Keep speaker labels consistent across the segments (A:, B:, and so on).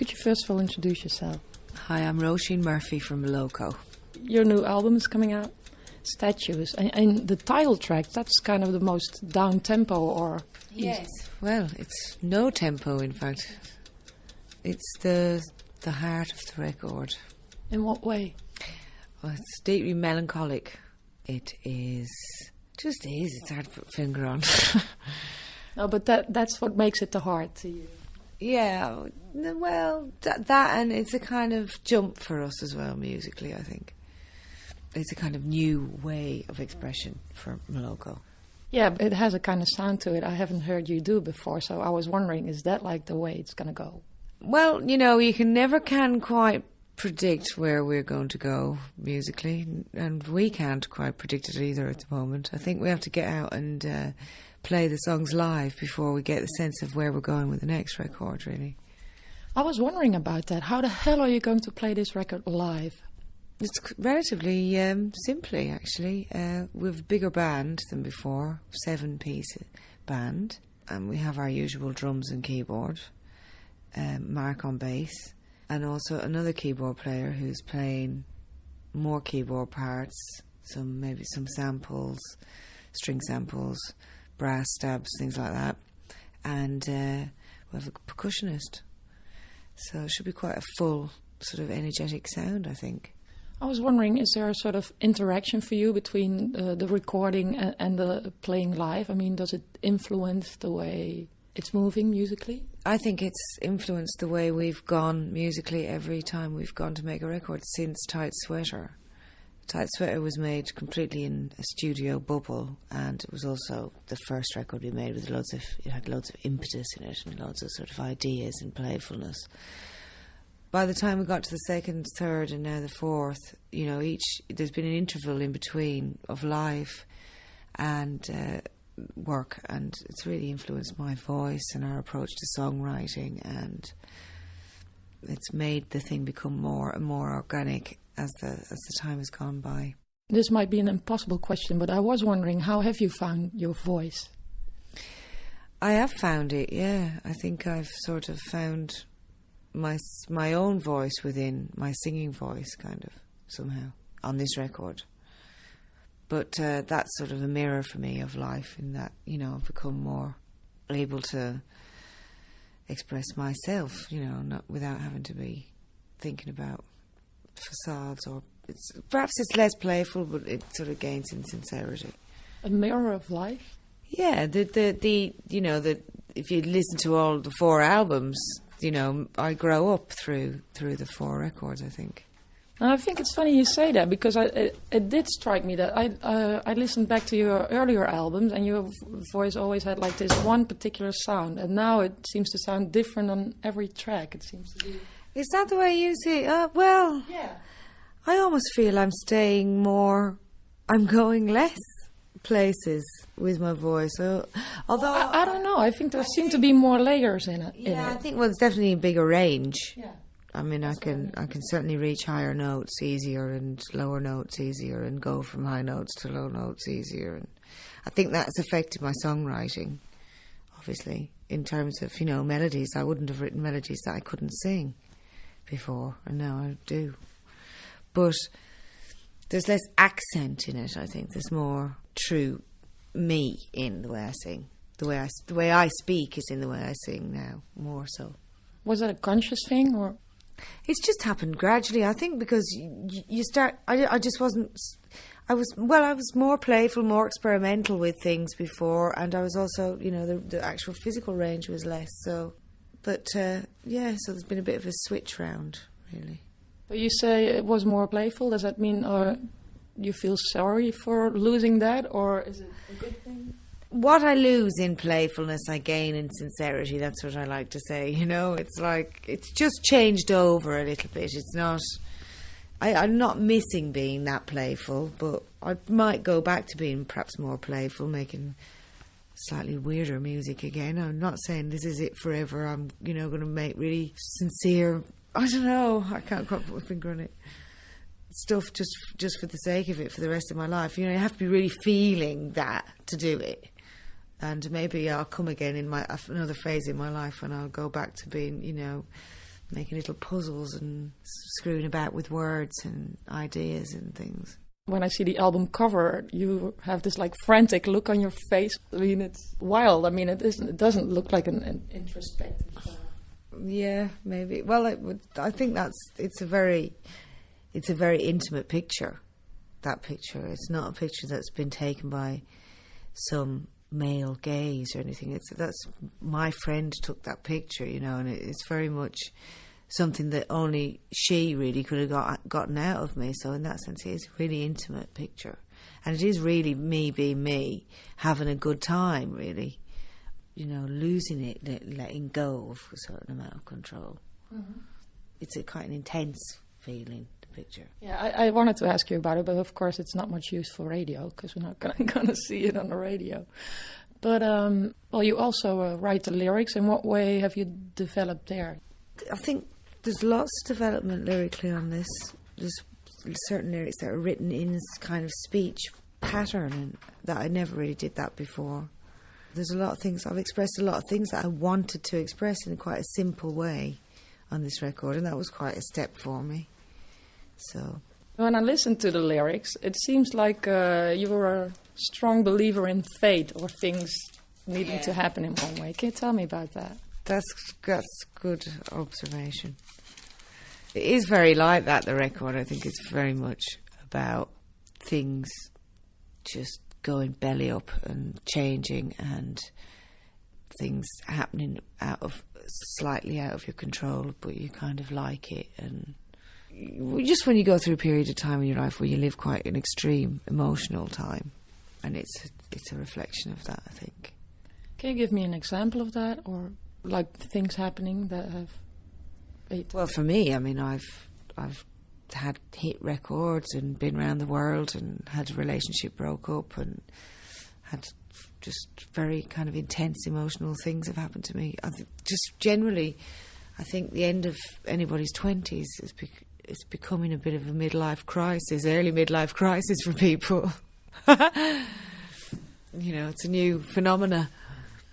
A: Could you first of all introduce yourself?
B: Hi, I'm Róisín Murphy from Moloko.
A: Your new album is coming out, Statues, and the title track, that's kind of the most down-tempo or...
B: Yes, well, it's no tempo, in fact. It's the heart of the record.
A: In what way?
B: Well, it's deeply melancholic. It is... just is. It's hard to put a finger on.
A: No, but that's what makes it the heart to you.
B: Yeah, well, that and it's a kind of jump for us as well, musically, I think. It's a kind of new way of expression for Moloko.
A: Yeah, it has a kind of sound to it I haven't heard you do before, so I was wondering, is that like the way it's going to go?
B: Well, you know, you never can quite predict where we're going to go musically, and we can't quite predict it either at the moment. I think we have to get out and play the songs live before we get the sense of where we're going with the next record, really.
A: I was wondering about that. How the hell are you going to play this record live?
B: It's relatively simply, actually. We have a bigger band than before, 7-piece band, and we have our usual drums and keyboard, Mark on bass, and also another keyboard player who's playing more keyboard parts, maybe some samples, string samples, brass stabs, things like that, and we have a percussionist. So it should be quite a full, sort of energetic sound, I think.
A: I was wondering, is there a sort of interaction for you between the recording and the playing live? I mean, does it influence the way it's moving musically?
B: I think it's influenced the way we've gone musically every time we've gone to make a record since Tight Sweater. Tight Sweater was made completely in a studio bubble, and it was also the first record we made with it had loads of impetus in it and loads of sort of ideas and playfulness. By the time we got to the second, third, and now the fourth, you know, there's been an interval in between of live and work, and it's really influenced my voice and our approach to songwriting, and it's made the thing become more and more organic as the time has gone by.
A: This might be an impossible question, but I was wondering, how have you found your voice?
B: I have found it, yeah. I think I've sort of found my own voice within my singing voice, kind of, somehow, on this record. But that's sort of a mirror for me of life, in that, you know, I've become more able to express myself, you know, not without having to be thinking about facades, or perhaps it's less playful, but it sort of gains in sincerity.
A: A mirror of life?
B: Yeah, if you listen to all the 4 albums, you know, I grow up through the 4 records, I think.
A: And I think it's funny you say that, because it did strike me that I listened back to your earlier albums, and your voice always had like this one particular sound, and now it seems to sound different on every track. It seems to be.
B: Is that the way you see it? Well,
A: yeah.
B: I almost feel I'm staying more. I'm going less places with my voice. So, although
A: I don't know, I think there seem to be more layers in it.
B: Yeah, I think it's definitely a bigger range.
A: Yeah.
B: I mean, I can certainly reach higher notes easier and lower notes easier, and go from high notes to low notes easier. And I think that's affected my songwriting, obviously, in terms of, you know, melodies. I wouldn't have written melodies that I couldn't sing before, and now I do. But there's less accent in it, I think. There's more true me in the way I sing. The way I speak is in the way I sing now, more so.
A: Was that a conscious thing, or...?
B: It's just happened gradually, I think, because you start... I just wasn't... I was more playful, more experimental with things before, and I was also, you know, the actual physical range was less, so... But, so there's been a bit of a switch round, really.
A: But you say it was more playful. Does that mean you feel sorry for losing that, or is it a good thing?
B: What I lose in playfulness, I gain in sincerity. That's what I like to say, you know. It's like, it's just changed over a little bit. It's not... I'm not missing being that playful, but I might go back to being perhaps more playful, making slightly weirder music again. I'm not saying this is it forever. I'm, you know, going to make really sincere... I don't know. I can't quite put my finger on it. Stuff just for the sake of it for the rest of my life. You know, you have to be really feeling that to do it. And maybe I'll come again in another phase in my life when I'll go back to being, you know, making little puzzles and screwing about with words and ideas and things.
A: When I see the album cover, you have this like frantic look on your face. I mean, it's wild. I mean, it doesn't look like an introspective.
B: Yeah, maybe. Well, I think it's a very intimate picture. That picture. It's not a picture that's been taken by some male gaze or anything. That's my friend took that picture, you know, and it's very much something that only she really could have gotten out of me. So in that sense, it is a really intimate picture. And it is really me being me, having a good time, really. You know, losing it, letting go of a certain amount of control. Mm-hmm. It's quite an intense feeling, the picture.
A: Yeah, I wanted to ask you about it, but of course it's not much use for radio, because we're not going to see it on the radio. But, well, you also write the lyrics. In what way have you developed there?
B: I think there's lots of development lyrically on this. There's certain lyrics that are written in kind of speech pattern, and that I never really did that before. There's a lot of things, I've expressed a lot of things that I wanted to express in quite a simple way on this record, and that was quite a step for me. So
A: when I listened to the lyrics, it seems like you were a strong believer in fate, or things needing to happen in one way. Can you tell me about that?
B: That's good observation. It is very like that, the record. I think it's very much about things just going belly up and changing, and things happening slightly out of your control, but you kind of like it. And just when you go through a period of time in your life where you live quite an extreme emotional time, and it's a reflection of that, I think.
A: Can you give me an example of that, or like things happening that have...
B: Well, for me, I mean, I've had hit records and been around the world and had a relationship broke up and had just very kind of intense emotional things have happened to me. Just generally, I think the end of anybody's 20s is becoming a bit of a midlife crisis, early midlife crisis for people. You know, it's a new phenomena.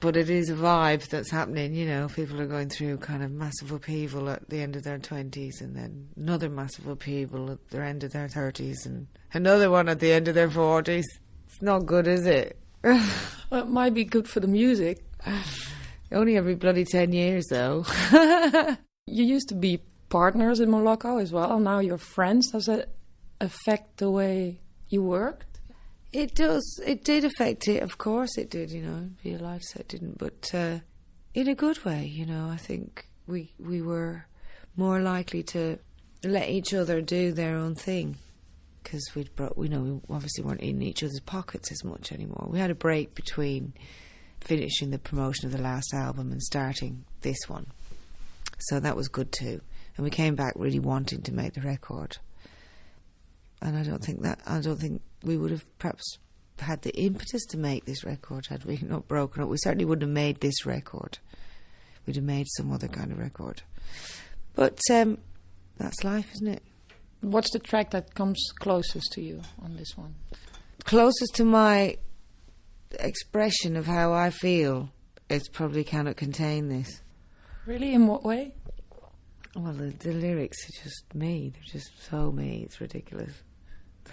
B: But it is a vibe that's happening, you know. People are going through kind of massive upheaval at the end of their 20s, and then another massive upheaval at the end of their 30s, and another one at the end of their 40s. It's not good, is it?
A: Well, it might be good for the music.
B: Only every bloody 10 years, though.
A: You used to be partners in Moloko as well. Now you're friends. Does it affect the way you worked?
B: It does. It did affect it, of course it did, you know. Be a lie to say it didn't, but in a good way, you know. I think we were more likely to let each other do their own thing, because we obviously weren't in each other's pockets as much anymore. We had a break between finishing the promotion of the last album and starting this one, so that was good too. And we came back really wanting to make the record. And I don't think we would have perhaps had the impetus to make this record had we not broken up. We certainly wouldn't have made this record. We'd have made some other kind of record. But that's life, isn't it?
A: What's the track that comes closest to you on this one?
B: Closest to my expression of how I feel, it probably Cannot Contain This.
A: Really? In what way?
B: Well, the lyrics are just me. They're just so me. It's ridiculous.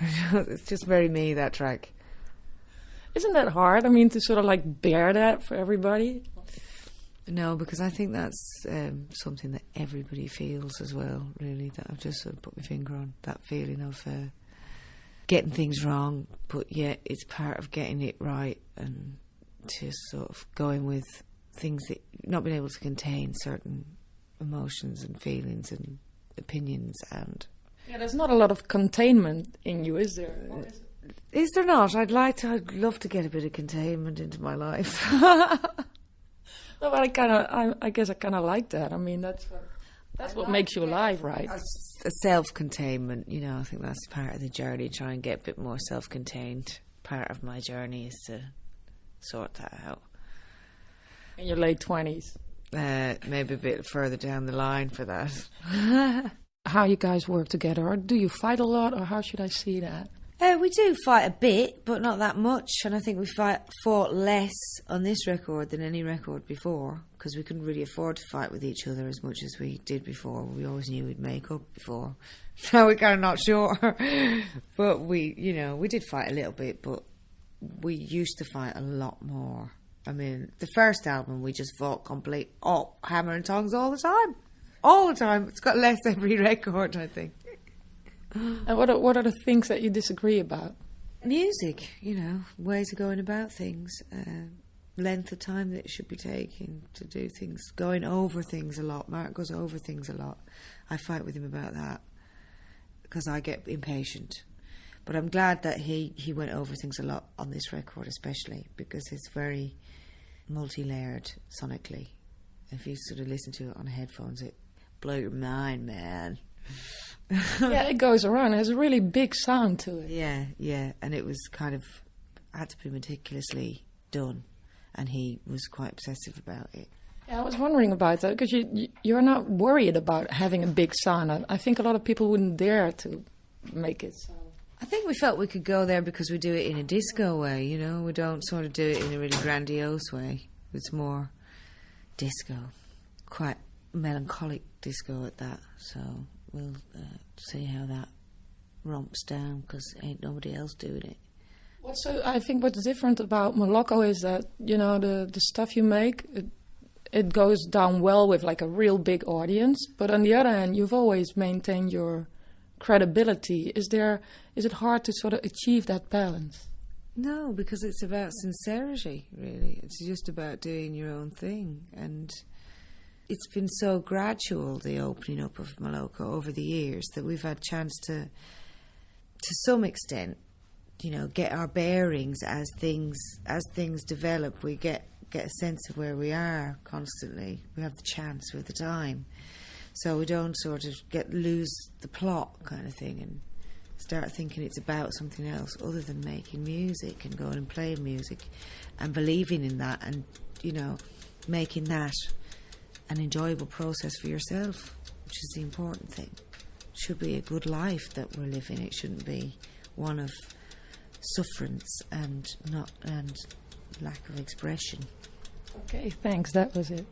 B: It's just very me, that track.
A: Isn't that hard? I mean, to sort of like bear that for everybody?
B: No, because I think that's something that everybody feels as well, really, that I've just sort of put my finger on. That feeling of getting things wrong, but yet it's part of getting it right, and just sort of going with things that not being able to contain certain emotions and feelings and opinions. And
A: yeah, there's not a lot of containment in you, is there?
B: Is there not? I'd love to get a bit of containment into my life.
A: No, but I guess I kind of like that. I mean, that's what makes you alive, right?
B: A self-containment, you know. I think that's part of the journey. Try and get a bit more self-contained. Part of my journey is to sort that out.
A: In your late 20s.
B: Maybe a bit further down the line for that.
A: How you guys work together, or do you fight a lot, or how should I see that?
B: We do fight a bit, but not that much. And I think we fought less on this record than any record before, because we couldn't really afford to fight with each other as much as we did before. We always knew we'd make up before. Now we're kind of not sure. But we did fight a little bit, but we used to fight a lot more. I mean, the first album, we just fought hammer and tongs all the time. All the time. It's got less every record, I think.
A: And what are the things that you disagree about?
B: Music, ways of going about things, length of time that it should be taking to do things, going over things a lot. Mark goes over things a lot. I fight with him about that because I get impatient. But I'm glad that he went over things a lot on this record, especially because it's very multi-layered sonically. If you sort of listen to it on headphones, it blow your mind, man.
A: Yeah, it goes around. It has a really big sound to it.
B: Yeah, and it was kind of had to be meticulously done, and he was quite obsessive about it.
A: Yeah, I was wondering about that because you're not worried about having a big sound. I think a lot of people wouldn't dare to make it sound.
B: I think we felt we could go there because we do it in a disco way, We don't sort of do it in a really grandiose way. It's more disco, quite melancholic disco at that. So we'll see how that romps down because ain't nobody else doing it.
A: I think what's different about Moloko is that, the stuff you make, it goes down well with like a real big audience. But on the other hand, you've always maintained your credibility. Is it hard to sort of achieve that balance?
B: No, because it's about sincerity, really. It's just about doing your own thing. And it's been so gradual, the opening up of Moloko over the years, that we've had chance to some extent, get our bearings as things develop. We get a sense of where we are constantly. We have the chance with the time. So we don't sort of lose the plot kind of thing and start thinking it's about something else other than making music and going and playing music and believing in that and, making that an enjoyable process for yourself, which is the important thing. It should be a good life that we're living. It shouldn't be one of sufferance and lack of expression.
A: Okay, thanks. That was it.